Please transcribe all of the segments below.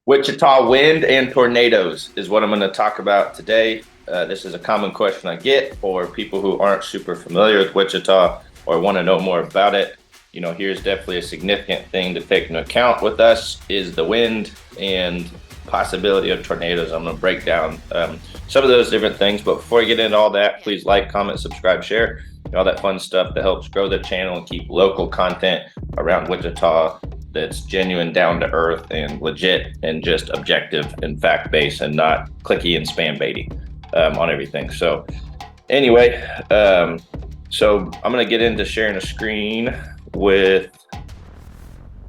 Wichita wind and tornadoes is what I'm going to talk about today. This is a common question I get for people who aren't super familiar with Wichita or want to know more about it. Here's definitely a significant thing to take into account with us is the wind and possibility of tornadoes. I'm going to break down some of those different things. But before we get into all that, please like, comment, subscribe, share, all that fun stuff that helps grow the channel and keep local content around Wichita that's genuine, down to earth, and legit, and just objective and fact based, and not clicky and spam baity on everything. So, anyway, so I'm gonna get into sharing a screen with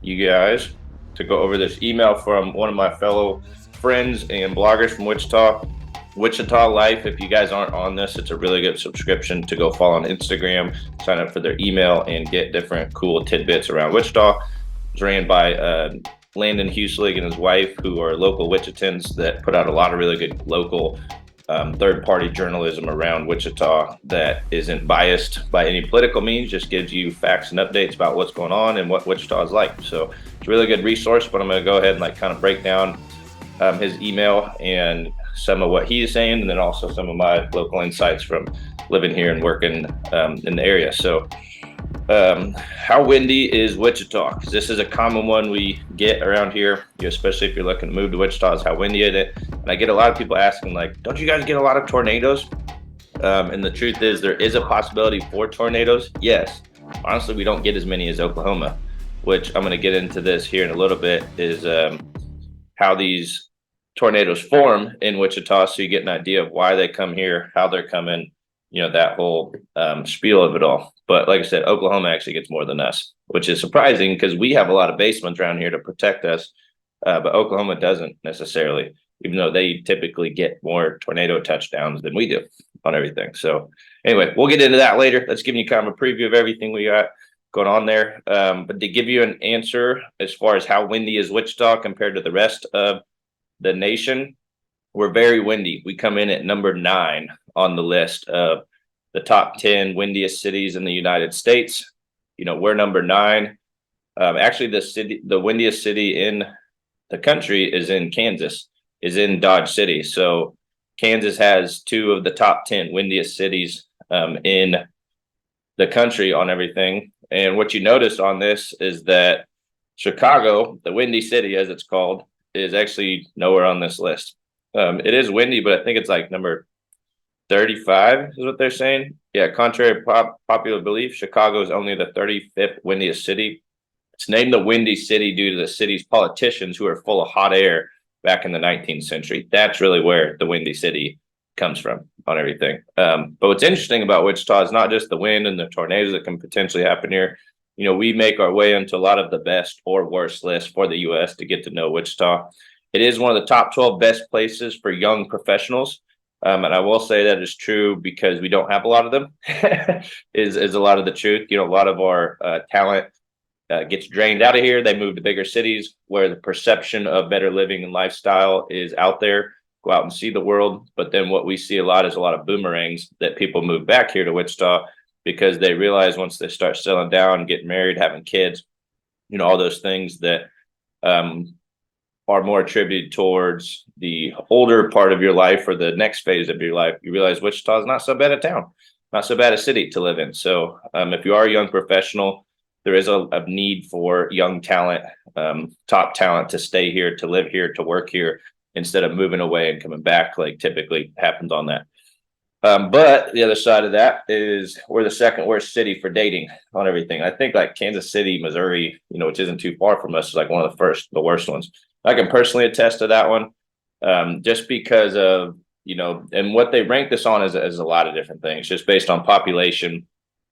you guys to go over this email from one of my fellow friends and bloggers from Wichita Life. If you guys aren't on this, it's a really good subscription to go follow on Instagram, sign up for their email, and get different cool tidbits around Wichita. It's ran by Landon Huselig and his wife, who are local Wichitans that put out a lot of really good local third-party journalism around Wichita that isn't biased by any political means, just gives you facts and updates about what's going on and what Wichita is like. So it's a really good resource, but I'm going to go ahead and kind of break down his email and some of what he is saying, and then also some of my local insights from living here and working in the area. So how windy is Wichita? Because this is a common one we get around here, especially if you're looking to move to Wichita, is how windy is it? And I get a lot of people asking, don't you guys get a lot of tornadoes? And the truth is, there is a possibility for tornadoes. Yes. Honestly, we don't get as many as Oklahoma, which I'm going to get into this here in a little bit, is how these tornadoes form in Wichita, so you get an idea of why they come here, how they're coming, that whole spiel of it all. But like I said, Oklahoma actually gets more than us, which is surprising because we have a lot of basements around here to protect us, but Oklahoma doesn't necessarily, even though they typically get more tornado touchdowns than we do on everything. So anyway, we'll get into that later. Let's give you kind of a preview of everything we got going on there. But to give you an answer as far as how windy is Wichita compared to the rest of the nation, we're very windy. We come in at number 9 on the list of the top 10 windiest cities in the United States. We're number 9. Actually, the windiest city in the country is in Kansas, is in Dodge City. So Kansas has 2 of the top 10 windiest cities in the country on everything. And what you notice on this is that Chicago, the windy city as it's called, is actually nowhere on this list. It is windy, but I think it's number 35 is what they're saying. Yeah, contrary to popular belief, Chicago is only the 35th windiest city. It's named the Windy City due to the city's politicians who are full of hot air back in the 19th century. That's really where the Windy City comes from on everything. But what's interesting about Wichita is not just the wind and the tornadoes that can potentially happen here. We make our way into a lot of the best or worst lists for the U.S. to get to know Wichita. It is one of the top 12 best places for young professionals. And I will say that is true because we don't have a lot of them, is a lot of the truth. A lot of our talent gets drained out of here. They move to bigger cities where the perception of better living and lifestyle is out there. Go out and see the world. But then what we see a lot is a lot of boomerangs that people move back here to Wichita because they realize once they start settling down, getting married, having kids, all those things that are more attributed towards the older part of your life or the next phase of your life, you realize Wichita is not so bad a town, not so bad a city to live in. So if you are a young professional, there is a need for young talent, top talent to stay here, to live here, to work here, instead of moving away and coming back like typically happens on that. But the other side of that is we're the second worst city for dating on everything. I think Kansas City, Missouri, which isn't too far from us, is one of the worst ones. I can personally attest to that one, just because of, and what they rank this on is a lot of different things, just based on population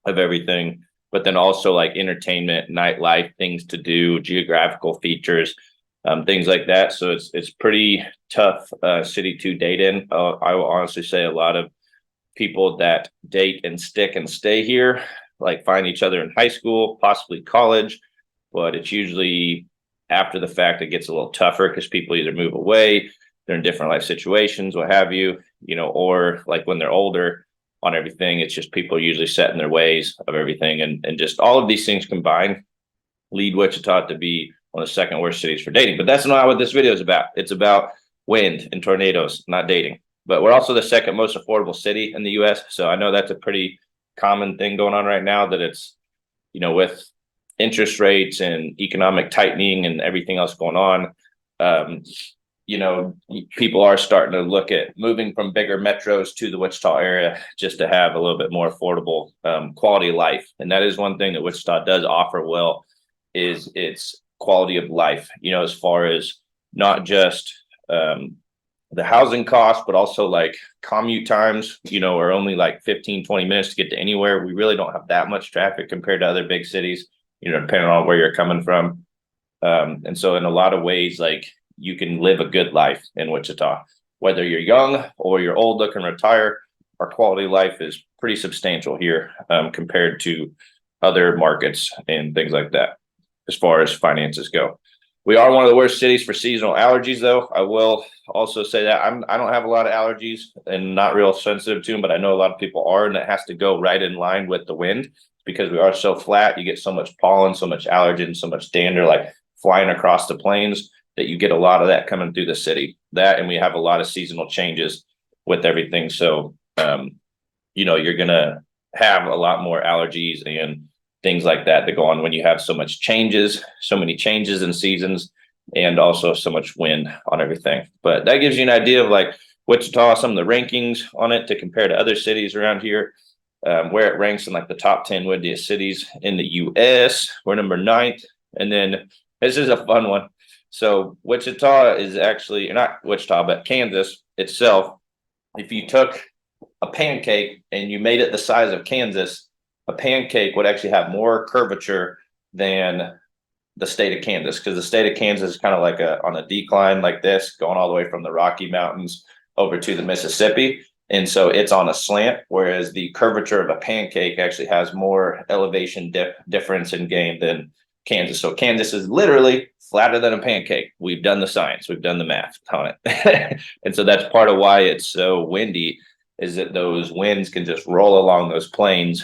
of everything, but then also entertainment, nightlife, things to do, geographical features, things like that. So it's pretty tough city to date in. I will honestly say a lot of people that date and stick and stay here, find each other in high school, possibly college, but it's usually after the fact it gets a little tougher because people either move away, they're in different life situations, what have you, or when they're older on everything, it's just people usually set in their ways of everything. And just all of these things combined lead Wichita to be one of the second worst cities for dating. But that's not what this video is about. It's about wind and tornadoes, not dating. But we're also the second most affordable city in the US. So I know that's a pretty common thing going on right now, that it's, with interest rates and economic tightening and everything else going on, people are starting to look at moving from bigger metros to the Wichita area just to have a little bit more affordable quality of life. And that is one thing that Wichita does offer well, is its quality of life, as far as not just the housing costs, but also like commute times, are only like 15-20 minutes to get to anywhere. We really don't have that much traffic compared to other big cities, depending on where you're coming from. And so in a lot of ways, like, you can live a good life in Wichita, whether you're young or you're old looking to retire. Our quality of life is pretty substantial here compared to other markets and things like that, as far as finances go. We are one of the worst cities for seasonal allergies, though. I will also say that I don't have a lot of allergies and not real sensitive to them, but I know a lot of people are, and it has to go right in line with the wind, because we are so flat. You get so much pollen, so much allergen, so much dander, like flying across the plains, that you get a lot of that coming through the city. That, and we have a lot of seasonal changes with everything. So, you're going to have a lot more allergies and things like that go on when you have so many changes in seasons, and also so much wind on everything. But that gives you an idea of like Wichita, some of the rankings on it to compare to other cities around here, where it ranks in like the top 10 windiest cities in the US. We're number 9th. And then this is a fun one. So Wichita is actually, not Wichita, but Kansas itself. If you took a pancake and you made it the size of Kansas, a pancake would actually have more curvature than the state of Kansas, because the state of Kansas is kind of like on a decline like this, going all the way from the Rocky Mountains over to the Mississippi. And so it's on a slant, whereas the curvature of a pancake actually has more elevation difference in gain than Kansas. So Kansas is literally flatter than a pancake. We've done the science, we've done the math on it. And so that's part of why it's so windy, is that those winds can just roll along those plains,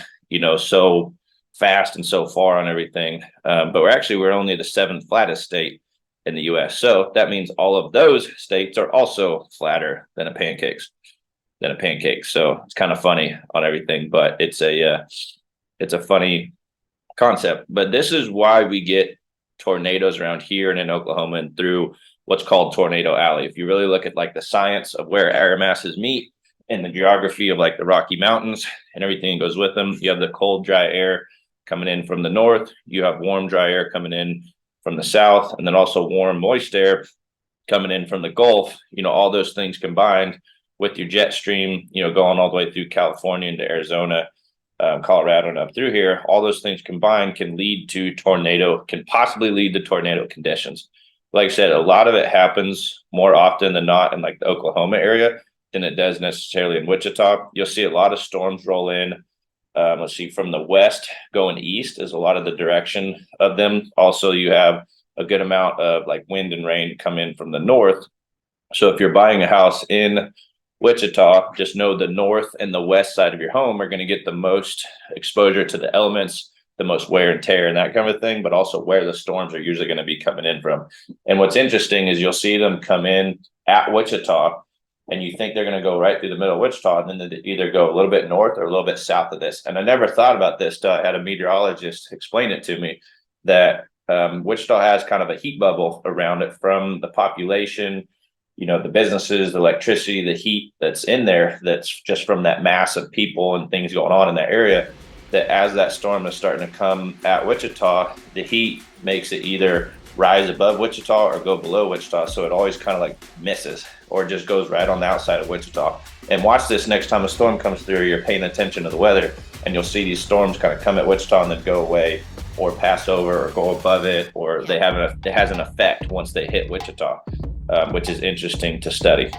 so fast and so far on everything. But we're only the 7th flattest state in the US. So that means all of those states are also flatter than a pancake. So it's kind of funny on everything, but it's a funny concept. But this is why we get tornadoes around here and in Oklahoma and through what's called Tornado Alley. If you really look at like the science of where air masses meet and the geography of like the Rocky Mountains and everything that goes with them, you have the cold, dry air coming in from the north, you have warm, dry air coming in from the south, and then also warm, moist air coming in from the Gulf. All those things combined with your jet stream, going all the way through California into Arizona, Colorado, and up through here, all those things combined can possibly lead to tornado conditions. Like I said, a lot of it happens more often than not in like the Oklahoma area than it does necessarily in Wichita. You'll see a lot of storms roll in. Let's see, from the west going east is a lot of the direction of them. Also, you have a good amount of like wind and rain come in from the north. So if you're buying a house in Wichita, just know the north and the west side of your home are going to get the most exposure to the elements, the most wear and tear and that kind of thing, but also where the storms are usually going to be coming in from. And what's interesting is you'll see them come in at Wichita, and you think they're going to go right through the middle of Wichita, and then they either go a little bit north or a little bit south of this. And I never thought about this till I had a meteorologist explain it to me, that Wichita has kind of a heat bubble around it from the population, the businesses, the electricity, the heat that's in there, that's just from that mass of people and things going on in that area, that as that storm is starting to come at Wichita, the heat makes it either rise above Wichita or go below Wichita. So it always kind of like misses or just goes right on the outside of Wichita. And watch this next time a storm comes through, you're paying attention to the weather, and you'll see these storms kind of come at Wichita and then go away or pass over or go above it, or it has an effect once they hit Wichita, which is interesting to study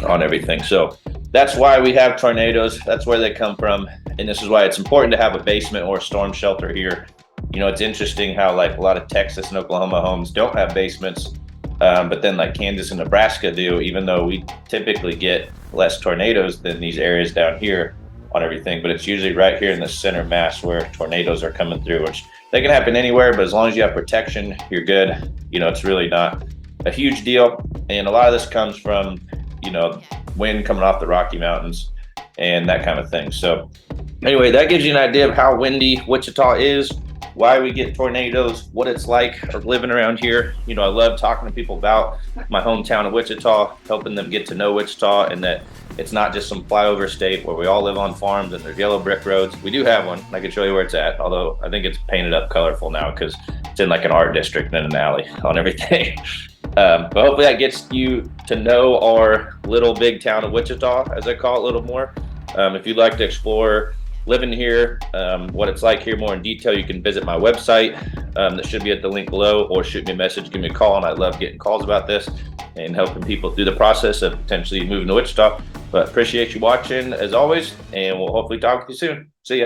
on everything. So that's why we have tornadoes. That's where they come from. And this is why it's important to have a basement or a storm shelter here. It's interesting how like a lot of Texas and Oklahoma homes don't have basements, but then like Kansas and Nebraska do, even though we typically get less tornadoes than these areas down here on everything. But it's usually right here in the center mass where tornadoes are coming through, which they can happen anywhere, but as long as you have protection, you're good. It's really not a huge deal. And a lot of this comes from, wind coming off the Rocky Mountains and that kind of thing. So anyway, that gives you an idea of how windy Wichita is, why we get tornadoes, what it's like living around here. I love talking to people about my hometown of Wichita, helping them get to know Wichita, and that it's not just some flyover state where we all live on farms and there's yellow brick roads. We do have one. I can show you where it's at, although I think it's painted up colorful now because it's in like an art district and an alley on everything. But hopefully that gets you to know our little big town of Wichita, as I call it, a little more. If you'd like to explore living here, what it's like here more in detail, you can visit my website. That should be at the link below, or shoot me a message, give me a call, and I love getting calls about this and helping people through the process of potentially moving to Wichita. But appreciate you watching as always, and we'll hopefully talk with you soon. See ya.